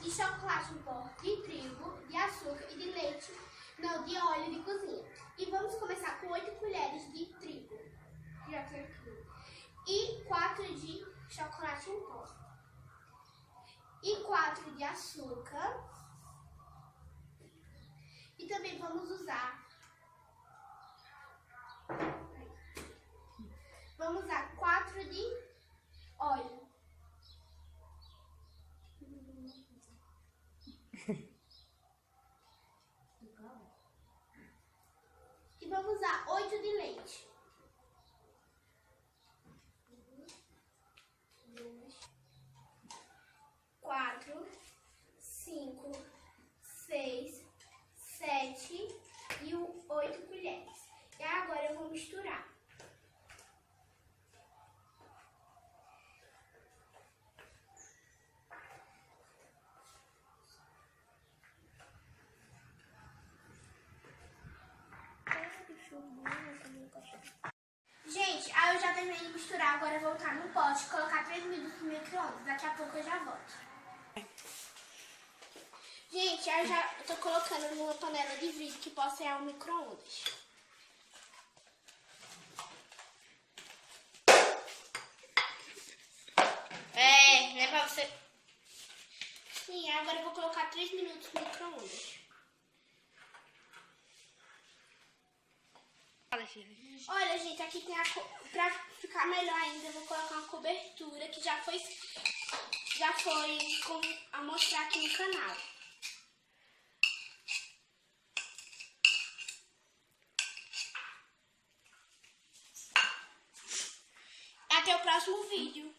de chocolate em pó, de trigo, de açúcar e de leite, não, de óleo de cozinha. E vamos começar com 8 colheres de trigo, já tem aqui, e 4 de chocolate em pó, e 4 de açúcar, e também vamos usar 4 de óleo. E vamos usar 8 de leite. 4, 5, 6, 7 e 8 colheres. E agora eu vou misturar. Gente, aí eu já terminei de misturar, agora eu vou voltar no pote e colocar 3 minutos no micro-ondas. Daqui a pouco eu já volto. Gente, aí eu tô colocando numa panela de vidro que possa ir ao micro-ondas. Não é pra você... Sim, agora eu vou colocar 3 minutos no micro-ondas. Olha, gente, aqui tem pra ficar melhor ainda, eu vou colocar uma cobertura que já foi a mostrar aqui no canal. Até o próximo vídeo.